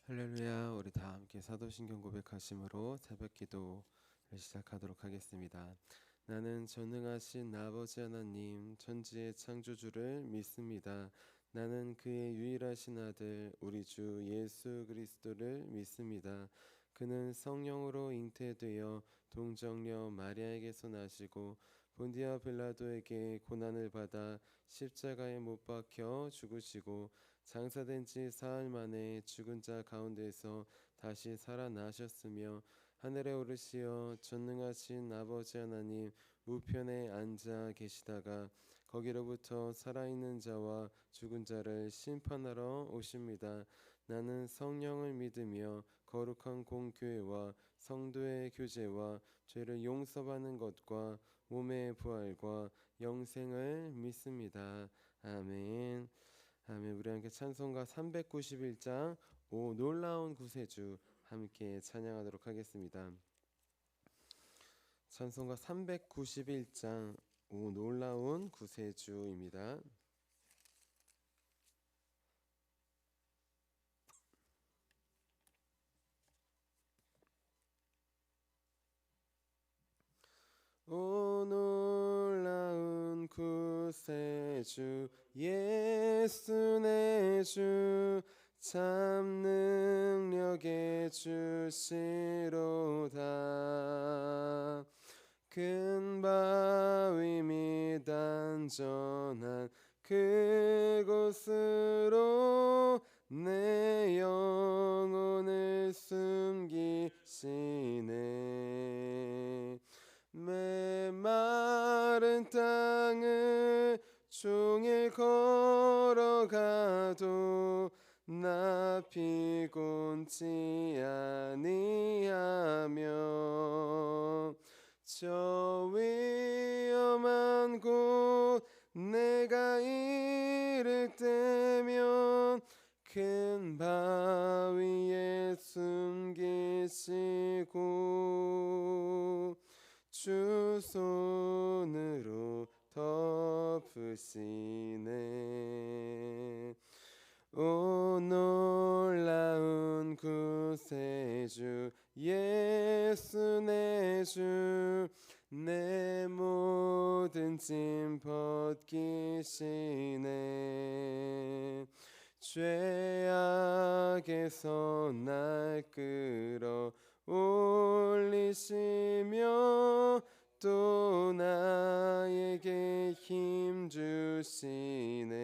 할렐루야. 우리 다 함께 사도신경 고백하심으로 새벽 기도를 시작하도록 하겠습니다. 나는 전능하신 아버지 하나님 천지의 창조주를 믿습니다. 나는 그의 유일하신 아들 우리 주 예수 그리스도를 믿습니다. 그는 성령으로 잉태되어 동정녀 마리아에게서 나시고 본디아 빌라도에게 고난을 받아 십자가에 못 박혀 죽으시고 장사된 지 사흘 만에 죽은 자 가운데서 다시 살아나셨으며 하늘에 오르시어 전능하신 아버지 하나님 우편에 앉아 계시다가 거기로부터 살아있는 자와 죽은 자를 심판하러 오십니다. 나는 성령을 믿으며 거룩한 공교회와 성도의 교제와 죄를 용서받는 것과 몸의 부활과 영생을 믿습니다. 아멘. 아멘. 우리 함께 찬송가 391장 오 놀라운 구세주 함께 찬양하도록 하겠습니다. 찬송가 391장 오 놀라운 구세주입니다. 오 놀라운 구세주 예수 내 주 참 능력의 주시로다. 큰 바위 및 안전한 그곳으로 내 영혼을 숨기시네. 메마른 땅을 종일 걸어가도 나 피곤치 아니하며 저 위험한 곳 내가 이를 때면 큰 바위에 숨기시고 주 손으로 덮으시네. 오 놀라운 구세주 예수 내 주 내 모든 짐 벗기시네. 죄악에서 날 끌어 올리시며 또 나에게 힘 주시네.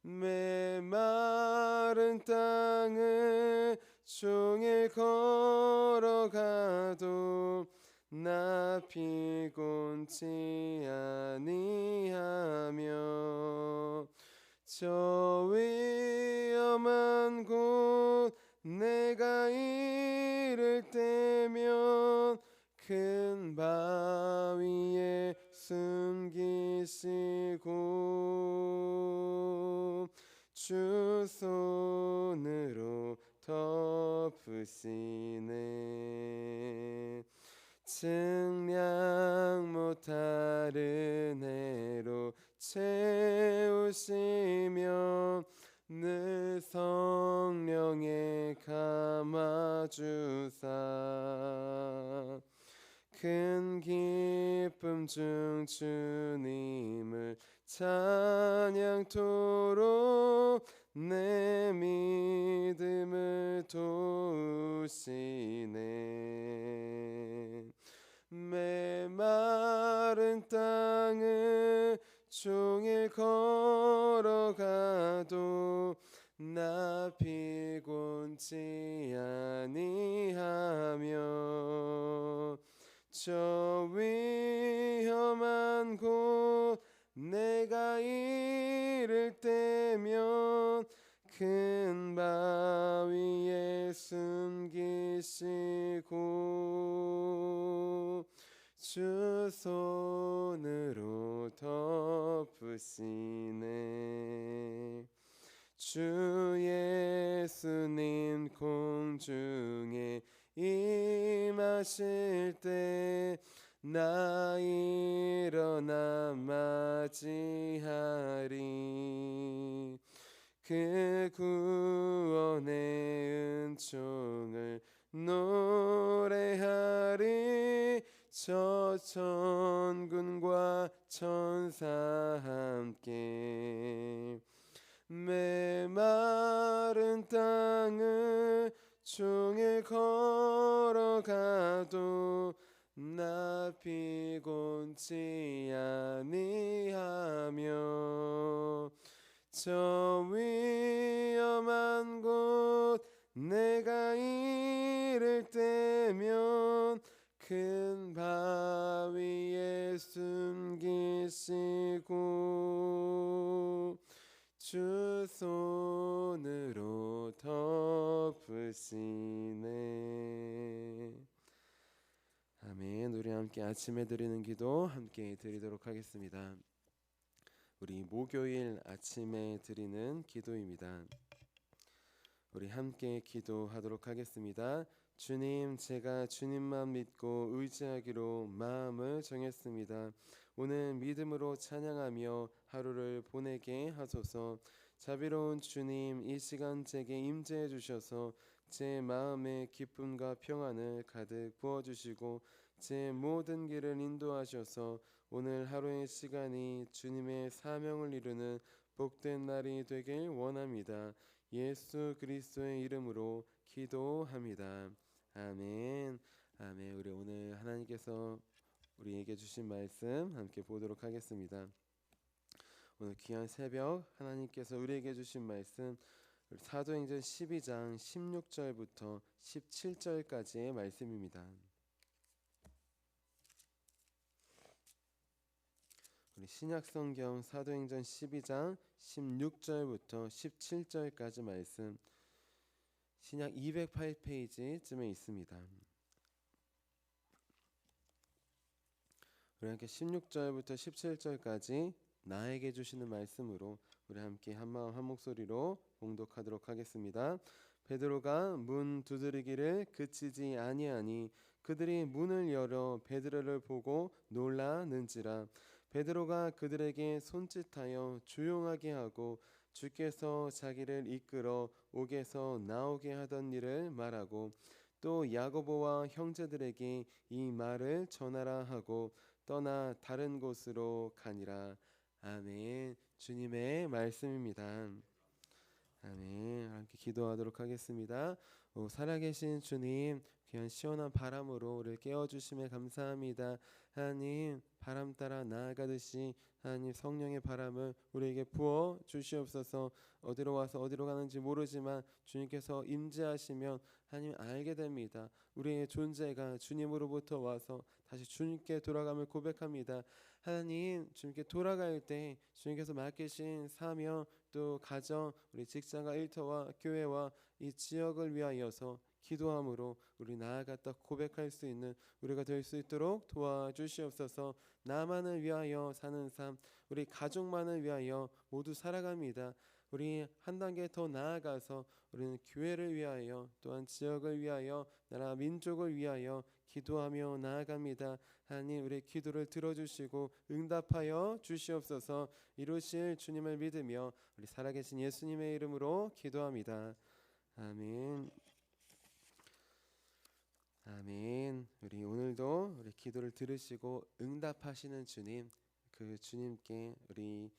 메마른 땅을 종일 걸어가도 나 피곤치 아니하며 저 위험한 곳 내가 이를 때면 큰 바위에 숨기시고 주 손으로 덮으시네. 증량 못할 은혜로 채우시며 늘 성령에 감아주사 큰 기쁨 중 주님을 찬양토록 내 믿음을 도우시네. 메마른 땅을 종일 걸어가도 나 피곤치 아니하며 저 위험한 곳 내가 이를 때면 큰 바위에 숨기시고 주 손으로 덮으시네. 주 예수님 공중에 임하실 때 나 일어나 맞이하리. 그 구원의 은총을 노래하리. 저 천군과 천사 함께 메마른 땅을 종일 걸어가도 나 피곤치 아니하며 저 위험한 곳 내가 이를 때면 큰 바위에 숨기시고 주 손으로 덮으시네. 아멘. 우리 함께 아침에 드리는 기도 함께 드리도록 하겠습니다. 우리 목요일 아침에 드리는 기도입니다. 우리 함께 기도하도록 하겠습니다. 주님, 제가 주님만 믿고 의지하기로 마음을 정했습니다. 오늘 믿음으로 찬양하며 하루를 보내게 하소서. 자비로운 주님, 이 시간 제게 임재해 주셔서 제 마음에 기쁨과 평안을 가득 부어주시고 제 모든 길을 인도하셔서 오늘 하루의 시간이 주님의 사명을 이루는 복된 날이 되길 원합니다. 예수 그리스도의 이름으로 기도합니다. 아멘. 아멘. 우리 오늘 하나님께서 우리에게 주신 말씀 함께 보도록 하겠습니다. 오늘 귀한 새벽 하나님께서 우리에게 주신 말씀 사도행전 12장 16절부터 17절까지의 말씀입니다. 우리 신약성경 사도행전 12장 16절부터 17절까지 말씀 신약 208페이지쯤에 있습니다. 우리 함께 16절부터 17절까지 나에게 주시는 말씀으로 우리 함께 한마음 한 목소리로 봉독하도록 하겠습니다. 베드로가 문 두드리기를 그치지 아니하니 그들이 문을 열어 베드로를 보고 놀라는지라. 베드로가 그들에게 손짓하여 조용하게 하고 주께서 자기를 이끌어 옥에서 나오게 하던 일을 말하고 또 야고보와 형제들에게 이 말을 전하라 하고 떠나 다른 곳으로 가니라. 아멘. 주님의 말씀입니다. 아멘. 함께 기도하도록 하겠습니다. 살아계신 주님, 귀한 시원한 바람으로 우리를 깨워주심에 감사합니다. 하나님, 바람 따라 나아가듯이 하나님 성령의 바람을 우리에게 부어 주시옵소서. 어디로 와서 어디로 가는지 모르지만 주님께서 임재하시면 하나님 알게 됩니다. 우리의 존재가 주님으로부터 와서 다시 주님께 돌아감을 고백합니다. 하나님, 주님께 돌아갈 때 주님께서 맡기신 사명 또 가정, 우리 직장과 일터와 교회와 이 지역을 위하여서 기도함으로 우리 나아갔다 고백할 수 있는 우리가 될 수 있도록 도와주시옵소서. 나만을 위하여 사는 삶, 우리 가족만을 위하여 모두 살아갑니다. 우리 한 단계 더 나아가서 우리는 교회를 위하여 또한 지역을 위하여 나라 민족을 위하여 기도하며 나아갑니다. 하나님, 우리의 기도를 들어주시고 응답하여 주시옵소서. 이루실 주님을 믿으며 우리 살아계신 예수님의 이름으로 기도합니다. 아멘. 아멘. 우리 오늘도 우리 기도를 들으시고 응답하시는 주님, 그 주님께 우리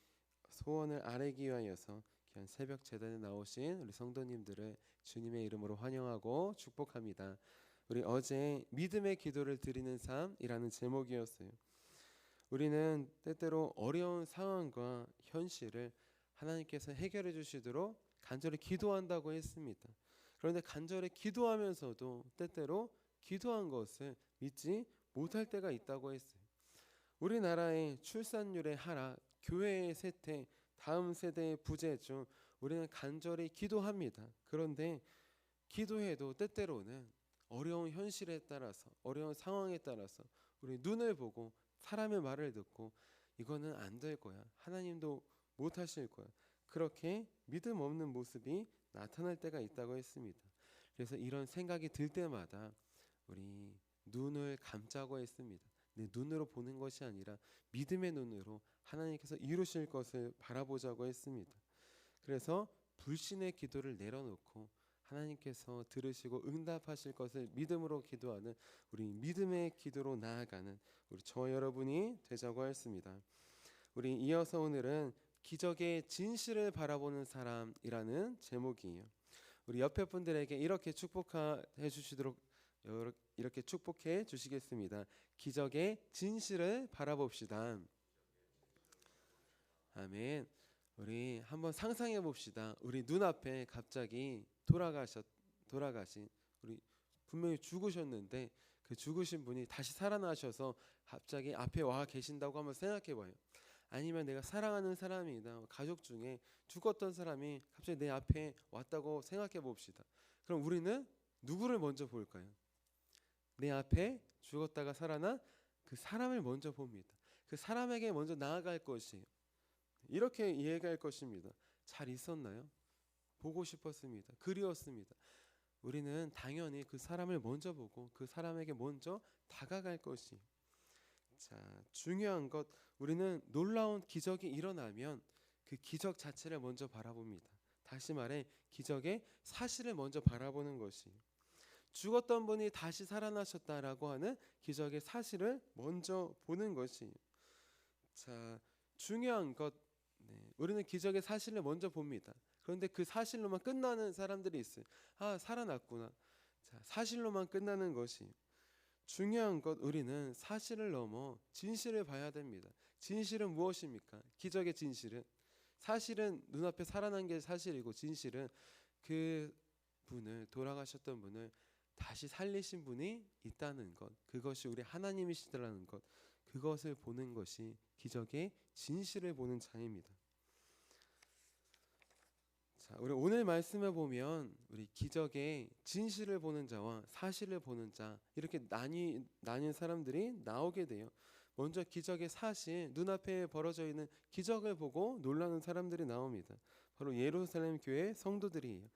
소원을 아뢰기 위하여서 귀한 새벽 제단에 나오신 우리 성도님들을 주님의 이름으로 환영하고 축복합니다. 우리 어제 믿음의 기도를 드리는 삶이라는 제목이었어요. 우리는 때때로 어려운 상황과 현실을 하나님께서 해결해 주시도록 간절히 기도한다고 했습니다. 그런데 간절히 기도하면서도 때때로 기도한 것을 믿지 못할 때가 있다고 했어요. 우리나라의 출산율의 하락, 교회의 쇠퇴, 다음 세대의 부재중, 우리는 간절히 기도합니다. 그런데 기도해도 때때로는 어려운 현실에 따라서, 어려운 상황에 따라서 우리 눈을 보고 사람의 말을 듣고 이거는 안 될 거야, 하나님도 못 하실 거야, 그렇게 믿음 없는 모습이 나타날 때가 있다고 했습니다. 그래서 이런 생각이 들 때마다 우리 눈을 감자고 했습니다. 내 눈으로 보는 것이 아니라 믿음의 눈으로 하나님께서 이루실 것을 바라보자고 했습니다. 그래서 불신의 기도를 내려놓고 하나님께서 들으시고 응답하실 것을 믿음으로 기도하는 우리 믿음의 기도로 나아가는 우리 저와 여러분이 되자고 하였습니다. 우리 이어서 오늘은 기적의 진실을 바라보는 사람이라는 제목이에요. 우리 옆에 분들에게 이렇게 축복해 주시도록 이렇게 축복해 주시겠습니다. 기적의 진실을 바라봅시다. 아멘. 우리 한번 상상해 봅시다. 우리 눈앞에 갑자기 돌아가신 우리 분명히 죽으셨는데 그 죽으신 분이 다시 살아나셔서 갑자기 앞에 와 계신다고 한번 생각해 봐요. 아니면 내가 사랑하는 사람이나 가족 중에 죽었던 사람이 갑자기 내 앞에 왔다고 생각해 봅시다. 그럼 우리는 누구를 먼저 볼까요? 내 앞에 죽었다가 살아난 그 사람을 먼저 봅니다. 그 사람에게 먼저 나아갈 것이에요. 이렇게 이해할 것입니다. 잘 있었나요? 보고 싶었습니다. 그리웠습니다. 우리는 당연히 그 사람을 먼저 보고 그 사람에게 먼저 다가갈 것이에요. 자, 중요한 것, 우리는 놀라운 기적이 일어나면 그 기적 자체를 먼저 바라봅니다. 다시 말해 기적의 사실을 먼저 바라보는 것이 죽었던 분이 다시 살아나셨다라고 하는 기적의 사실을 먼저 보는 것이 자, 중요한 것, 우리는 기적의 사실을 먼저 봅니다. 그런데 그 사실로만 끝나는 사람들이 있어요. 아, 살아났구나. 자, 사실로만 끝나는 것이 중요한 것, 우리는 사실을 넘어 진실을 봐야 됩니다. 진실은 무엇입니까? 기적의 진실은 사실은 눈앞에 살아난 게 사실이고 진실은 그 분을 돌아가셨던 분을 다시 살리신 분이 있다는 것, 그것이 우리 하나님이시라는 것, 그것을 보는 것이 기적의 진실을 보는 자입니다. 자, 우리 오늘 말씀을 보면 우리 기적의 진실을 보는 자와 사실을 보는 자 이렇게 나뉜 사람들이 나오게 돼요. 먼저 기적의 사실, 눈앞에 벌어져 있는 기적을 보고 놀라는 사람들이 나옵니다. 바로 예루살렘 교회 성도들이에요.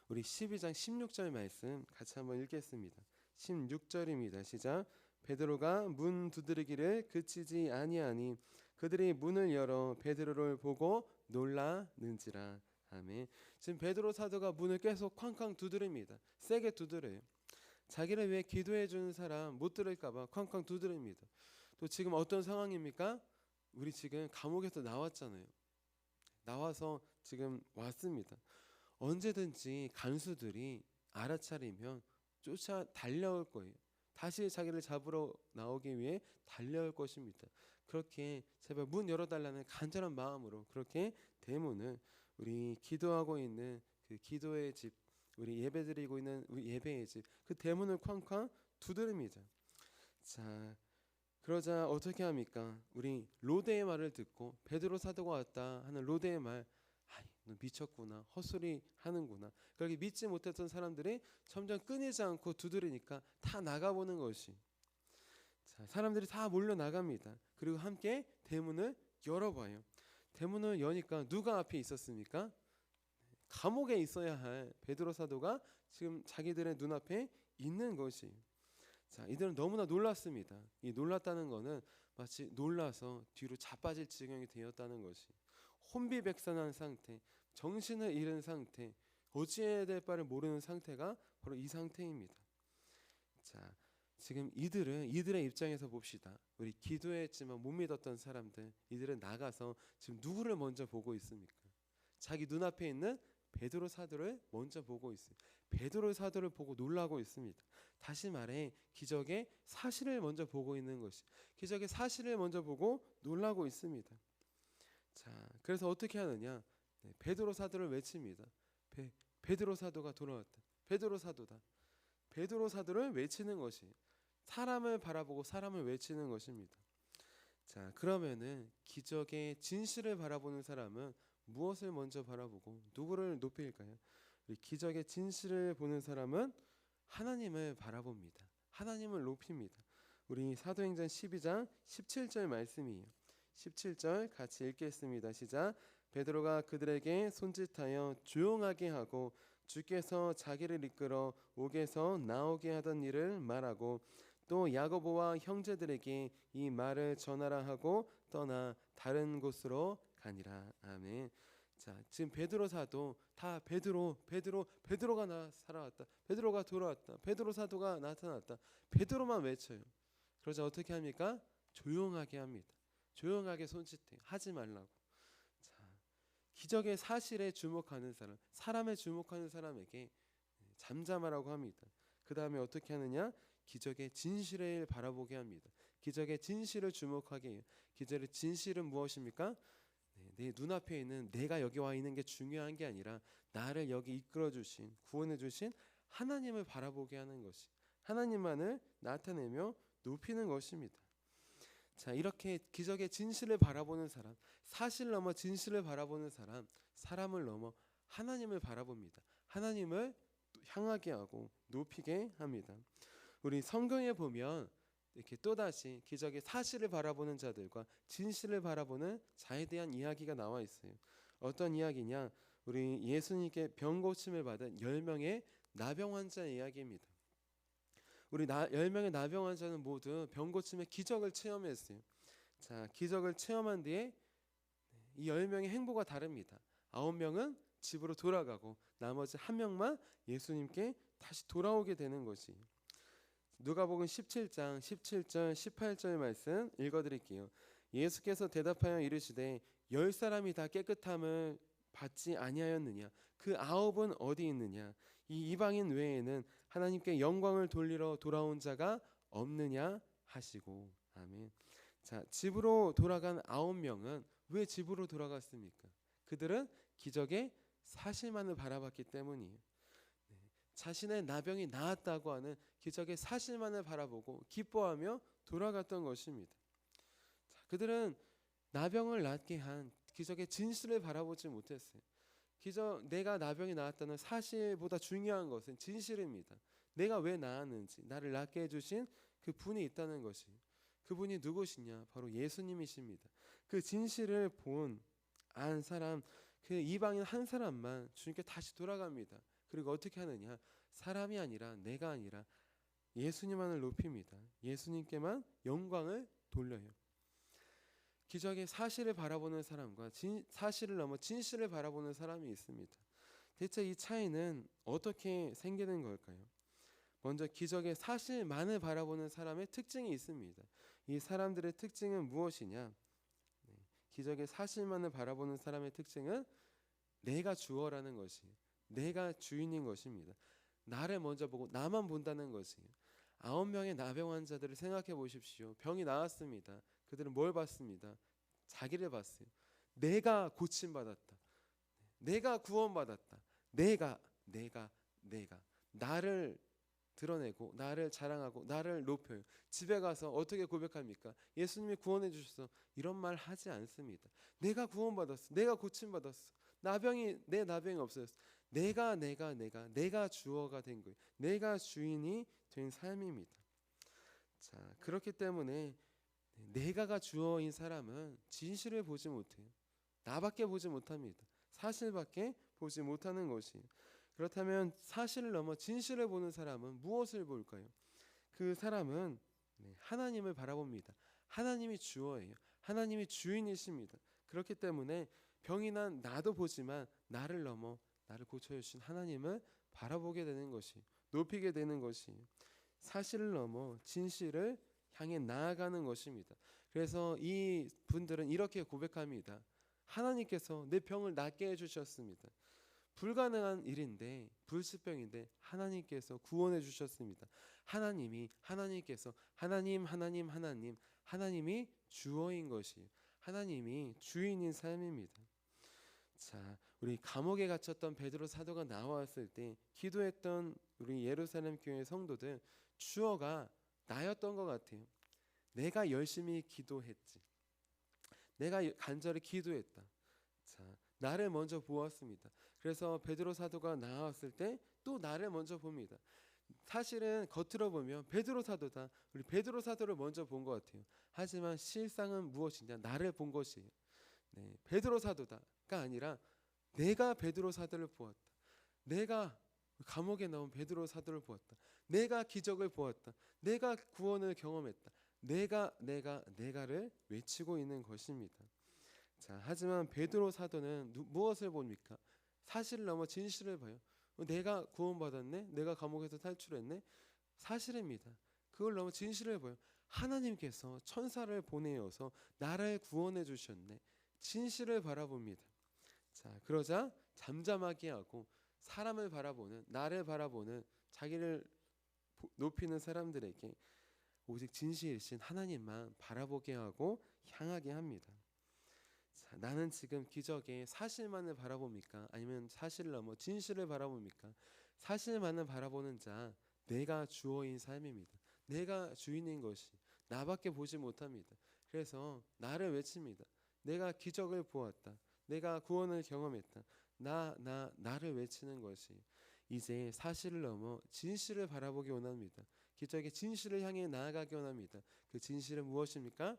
우리 12장 16절 말씀 같이 한번 읽겠습니다. 16절입니다. 시작. 베드로가 문 두드리기를 그치지 아니하니 그들이 문을 열어 베드로를 보고 놀라는지라. 아멘. 지금 베드로 사도가 문을 계속 쾅쾅 두드립니다. 세게 두드려요. 자기를 위해 기도해 주는 사람 못 들을까 봐 쾅쾅 두드립니다. 또 지금 어떤 상황입니까? 우리 지금 감옥에서 나왔잖아요. 나와서 지금 왔습니다. 언제든지 간수들이 알아차리면 쫓아 달려올 거예요. 다시 자기를 잡으러 나오기 위해 달려올 것입니다. 그렇게 제발 문 열어달라는 간절한 마음으로 그렇게 대문을 우리 기도하고 있는 그 기도의 집, 우리 예배드리고 있는 우리 예배의 집, 그 대문을 쾅쾅 두드립니다. 자, 그러자 어떻게 합니까? 우리 로데의 말을 듣고 베드로 사도가 왔다 하는 로데의 말, 아이, 너 미쳤구나, 헛소리 하는구나. 그렇게 믿지 못했던 사람들이 점점 끊이지 않고 두드리니까 다 나가보는 것이. 자, 사람들이 다 몰려 나갑니다. 그리고 함께 대문을 열어봐요. 대문을 여니까 누가 앞에 있었습니까? 감옥에 있어야 할 베드로 사도가 지금 자기들의 눈앞에 있는 것이. 자, 이들은 너무나 놀랐습니다. 이 놀랐다는 것은 마치 놀라서 뒤로 자빠질 지경이 되었다는 것이. 혼비백산한 상태, 정신을 잃은 상태, 어찌해야 될 바를 모르는 상태가 바로 이 상태입니다. 자, 지금 이들의 입장에서 봅시다. 우리 기도했지만 못 믿었던 사람들, 이들은 나가서 지금 누구를 먼저 보고 있습니까? 자기 눈앞에 있는 베드로 사도를 먼저 보고 있어요. 베드로 사도를 보고 놀라고 있습니다. 다시 말해 기적의 사실을 먼저 보고 있는 것이, 기적의 사실을 먼저 보고 놀라고 있습니다. 자, 그래서 어떻게 하느냐? 베드로 사도를 외칩니다. 베드로 사도가 돌아왔다. 베드로 사도다. 베드로 사도를 외치는 것이, 사람을 바라보고 사람을 외치는 것입니다. 자, 그러면은 기적의 진실을 바라보는 사람은 무엇을 먼저 바라보고 누구를 높일까요? 기적의 진실을 보는 사람은 하나님을 바라봅니다. 하나님을 높입니다. 우리 사도행전 12장 17절 말씀이에요. 17절 같이 읽겠습니다. 시작. 베드로가 그들에게 손짓하여 조용하게 하고 주께서 자기를 이끌어 옥에서 나오게 하던 일을 말하고 또 야고보와 형제들에게 이 말을 전하라 하고 떠나 다른 곳으로 가니라. 아멘. 자, 지금 베드로 사도 다 베드로가 살아왔다. 베드로가 돌아왔다. 베드로 사도가 나타났다. 베드로만 외쳐요. 그러자 어떻게 합니까? 조용하게 합니다. 조용하게 손짓해요. 하지 말라고. 자, 기적의 사실에 주목하는 사람, 사람에 주목하는 사람에게 잠잠하라고 합니다. 그 다음에 어떻게 하느냐? 기적의 진실을 바라보게 합니다. 기적의 진실을 주목하게 해요. 기적의 진실은 무엇입니까? 내 눈앞에 있는 내가 여기 와 있는 게 중요한 게 아니라 나를 여기 이끌어 주신, 구원해 주신 하나님을 바라보게 하는 것이, 하나님만을 나타내며 높이는 것입니다. 자, 이렇게 기적의 진실을 바라보는 사람, 사실 넘어 진실을 바라보는 사람, 사람을 넘어 하나님을 바라봅니다. 하나님을 향하게 하고 높이게 합니다. 우리 성경에 보면 이렇게 또다시 기적의 사실을 바라보는 자들과 진실을 바라보는 자에 대한 이야기가 나와 있어요. 어떤 이야기냐? 우리 예수님께 병 고침을 받은 10명의 나병 환자의 이야기입니다. 우리 10명의 나병 환자는 모두 병 고침의 기적을 체험했어요. 자, 기적을 체험한 뒤에 이 10명의 행보가 다릅니다. 9명은 집으로 돌아가고 나머지 1명만 예수님께 다시 돌아오게 되는 것이에요. 누가복음 17장 17절 18절 말씀 읽어드릴게요. 예수께서 대답하여 이르시되 10사람이 다 깨끗함을 받지 아니하였느냐? 그 9은 어디 있느냐? 이 이방인 외에는 하나님께 영광을 돌리러 돌아온 자가 없느냐 하시고. 아멘. 자, 집으로 돌아간 9명은 왜 집으로 돌아갔습니까? 그들은 기적의 사실만을 바라봤기 때문이에요. 자신의 나병이 나았다고 하는 기적의 사실만을 바라보고 기뻐하며 돌아갔던 것입니다. 자, 그들은 나병을 낫게 한 기적의 진실을 바라보지 못했어요. 내가 나병이 나았다는 사실보다 중요한 것은 진실입니다. 내가 왜 나았는지, 나를 낫게 해주신 그 분이 있다는 것이, 그분이 누구시냐? 바로 예수님이십니다. 그 진실을 안 사람, 그 이방인 한 사람만 주님께 다시 돌아갑니다. 그리고 어떻게 하느냐? 사람이 아니라, 내가 아니라 예수님만을 높입니다. 예수님께만 영광을 돌려요. 기적의 사실을 바라보는 사람과 사실을 넘어 진실을 바라보는 사람이 있습니다. 대체 이 차이는 어떻게 생기는 걸까요? 먼저 기적의 사실만을 바라보는 사람의 특징이 있습니다. 이 사람들의 특징은 무엇이냐? 기적의 사실만을 바라보는 사람의 특징은 내가 주어라는 것이, 내가 주인인 것입니다. 나를 먼저 보고 나만 본다는 것이에요. 9명의 나병 환자들을 생각해 보십시오. 병이 나았습니다. 그들은 뭘 봤습니다? 자기를 봤어요. 내가 고침받았다. 내가 구원받았다. 내가 나를 드러내고 나를 자랑하고 나를 높여요. 집에 가서 어떻게 고백합니까? 예수님이 구원해 주셔서 이런 말 하지 않습니다. 내가 구원받았어. 내가 고침받았어. 내 나병이 없어졌어. 내가 주어가 된 거예요. 내가 주인이 된 삶입니다. 자, 그렇기 때문에 내가가 주어인 사람은 진실을 보지 못해요. 나밖에 보지 못합니다. 사실밖에 보지 못하는 것이에요. 그렇다면 사실을 넘어 진실을 보는 사람은 무엇을 볼까요? 그 사람은 하나님을 바라봅니다. 하나님이 주어예요. 하나님이 주인이십니다. 그렇기 때문에 병이 난 나도 보지만 나를 넘어 나를 고쳐주신 하나님을 바라보게 되는 것이, 높이게 되는 것이 사실을 넘어 진실을 향해 나아가는 것입니다. 그래서 이 분들은 이렇게 고백합니다. 하나님께서 내 병을 낫게 해주셨습니다. 불가능한 일인데, 불치병인데 하나님께서 구원해 주셨습니다. 하나님께서 하나님이 주어인 것이, 하나님이 주인인 삶입니다. 자, 우리 감옥에 갇혔던 베드로 사도가 나왔을 때 기도했던 우리 예루살렘 교회 성도들, 주어가 나였던 것 같아요. 내가 열심히 기도했지. 내가 간절히 기도했다. 자, 나를 먼저 보았습니다. 그래서 베드로 사도가 나왔을 때 또 나를 먼저 봅니다. 사실은 겉으로 보면 베드로 사도다, 우리 베드로 사도를 먼저 본 것 같아요. 하지만 실상은 무엇이냐? 나를 본 것이에요. 베드로 사도다가 아니라 내가 베드로 사도를 보았다. 내가 감옥에 넣은 베드로 사도를 보았다. 내가 기적을 보았다. 내가 구원을 경험했다. 내가를 외치고 있는 것입니다. 자, 하지만 베드로 사도는 무엇을 봅니까? 사실을 넘어 진실을 봐요. 내가 구원받았네? 내가 감옥에서 탈출했네? 사실입니다. 그걸 넘어 진실을 봐요. 하나님께서 천사를 보내어서 나를 구원해 주셨네. 진실을 바라봅니다. 자, 그러자 잠잠하게 하고 사람을 바라보는, 나를 바라보는, 자기를 높이는 사람들에게 오직 진실이신 하나님만 바라보게 하고 향하게 합니다. 자, 나는 지금 기적의 사실만을 바라봅니까? 아니면 사실을 넘어 진실을 바라봅니까? 사실만을 바라보는 자, 내가 주어인 삶입니다. 내가 주인인 것이 나밖에 보지 못합니다. 그래서 나를 외칩니다. 내가 기적을 보았다. 내가 구원을 경험했다. 나를 외치는 것이 이제 사실을 넘어 진실을 바라보기 원합니다. 기적의 진실을 향해 나아가기 원합니다. 그 진실은 무엇입니까?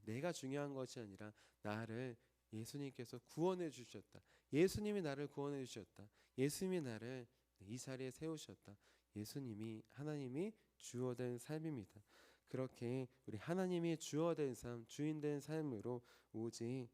내가 중요한 것이 아니라 나를 예수님께서 구원해 주셨다. 예수님이 나를 구원해 주셨다. 예수님이 나를 이 자리에 세우셨다. 예수님이 하나님이 주어된 삶입니다. 그렇게 우리 하나님이 주어된 삶, 주인된 삶으로 오직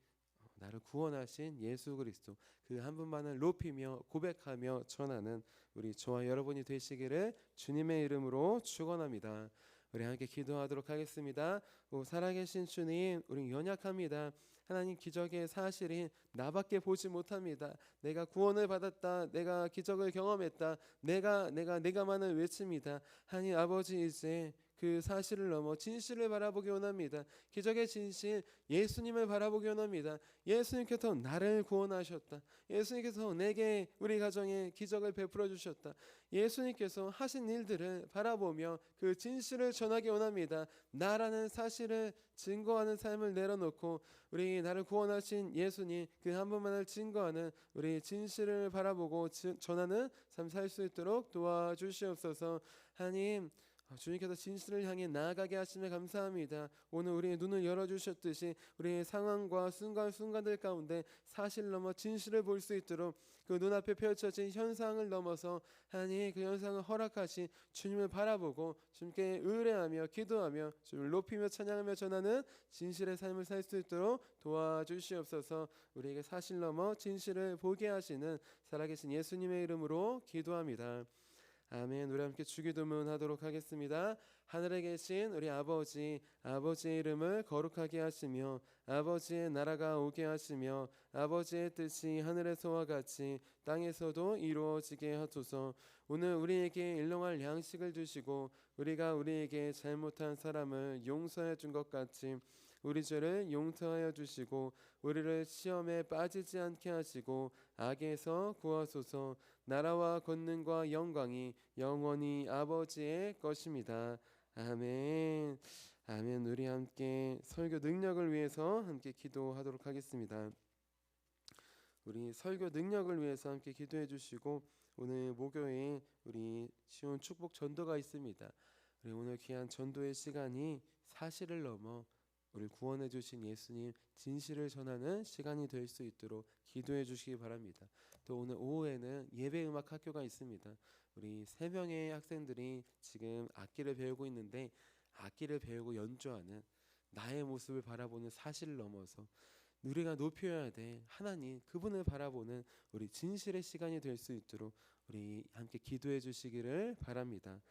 나를 구원하신 예수 그리스도 그 한 분만을 높이며 고백하며 전하는 우리 저와 여러분이 되시기를 주님의 이름으로 축원합니다. 우리 함께 기도하도록 하겠습니다. 오, 살아계신 주님, 우리 연약합니다. 하나님, 기적의 사실인 나밖에 보지 못합니다. 내가 구원을 받았다. 내가 기적을 경험했다. 내가만을 외칩니다. 하나님 아버지, 이제 그 사실을 넘어 진실을 바라보기 원합니다. 기적의 진실 예수님을 바라보기 원합니다. 예수님께서 나를 구원하셨다. 예수님께서 내게 우리 가정에 기적을 베풀어 주셨다. 예수님께서 하신 일들을 바라보며 그 진실을 전하기 원합니다. 나라는 사실을 증거하는 삶을 내려놓고 우리 나를 구원하신 예수님 그 한 분만을 증거하는 우리 진실을 바라보고 전하는 삶 살 수 있도록 도와주시옵소서. 하나님, 주님께서 진실을 향해 나아가게 하시며 감사합니다. 오늘 우리의 눈을 열어주셨듯이 우리의 상황과 순간순간들 가운데 사실 넘어 진실을 볼 수 있도록 그 눈앞에 펼쳐진 현상을 넘어서 하나님 그 현상을 허락하신 주님을 바라보고 주님께 의뢰하며 기도하며 주님을 높이며 찬양하며 전하는 진실의 삶을 살 수 있도록 도와주시옵소서. 우리에게 사실 넘어 진실을 보게 하시는 살아계신 예수님의 이름으로 기도합니다. 아멘. 우리 함께 주기도문 하도록 하겠습니다. 하늘에 계신 우리 아버지, 아버지의 이름을 거룩하게 하시며 아버지의 나라가 오게 하시며 아버지의 뜻이 하늘에서와 같이 땅에서도 이루어지게 하소서. 오늘 우리에게 일용할 양식을 주시고 우리가 우리에게 잘못한 사람을 용서해 준 것 같이 우리 죄를 용서하여 주시고 우리를 시험에 빠지지 않게 하시고 악에서 구하소서. 나라와 권능과 영광이 영원히 아버지의 것입니다. 아멘. 아멘. 우리 함께 설교 능력을 위해서 함께 기도하도록 하겠습니다. 우리 설교 능력을 위해서 함께 기도해 주시고 오늘 목요일 우리 쉬운 축복 전도가 있습니다. 우리 오늘 귀한 전도의 시간이 사실을 넘어 우리를 구원해 주신 예수님 진실을 전하는 시간이 될 수 있도록 기도해 주시기 바랍니다. 또 오늘 오후에는 예배 음악 학교가 있습니다. 우리 3명의 학생들이 지금 악기를 배우고 있는데 악기를 배우고 연주하는 나의 모습을 바라보는 사실을 넘어서 우리가 높여야 돼 하나님 그분을 바라보는 우리 진실의 시간이 될 수 있도록 우리 함께 기도해 주시기를 바랍니다.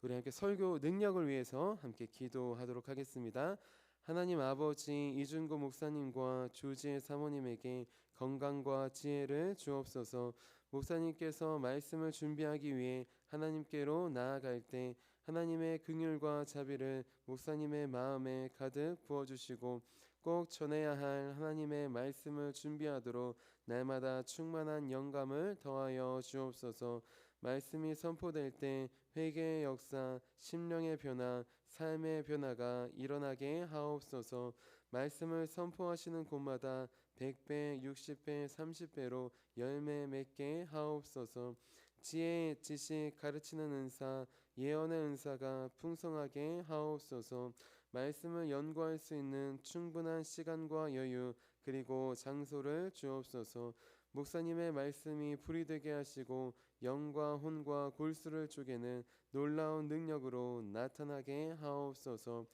우리 함께 설교 능력을 위해서 함께 기도하도록 하겠습니다. 하나님 아버지, 이준구 목사님과 조지혜 사모님에게 건강과 지혜를 주옵소서. 목사님께서 말씀을 준비하기 위해 하나님께로 나아갈 때 하나님의 긍휼과 자비를 목사님의 마음에 가득 부어주시고 꼭 전해야 할 하나님의 말씀을 준비하도록 날마다 충만한 영감을 더하여 주옵소서. 말씀이 선포될 때 회개의 역사, 심령의 변화, 삶의 변화가 일어나게 하옵소서. 말씀을 선포하시는 곳마다 100배, 60배, 30배로 열매 맺게 하옵소서. 지혜, 지식, 가르치는 은사, 예언의 은사가 풍성하게 하옵소서. 말씀을 연구할 수 있는 충분한 시간과 여유 그리고 장소를 주옵소서. 목사님의 말씀이 불이 되게 하시고 영과 혼과 골수를 쪼개는 놀라운 능력으로 나타나게 하옵소서.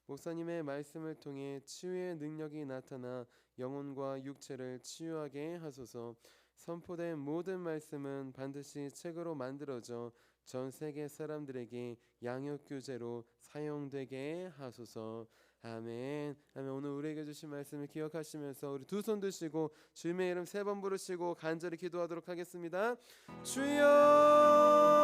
목사님의 말씀을 통해 치유의 능력이 나타나 영혼과 육체를 치유하게 하소서. 선포된 모든 말씀은 반드시 책으로 만들어져 전 세계 사람들에게 양육 교재로 사용되게 하소서. 아멘. 아멘. 오늘 우리에게 주신 말씀을 기억하시면서 우리 두 손 드시고 주님의 이름 세 번 부르시고 간절히 기도하도록 하겠습니다. 주여!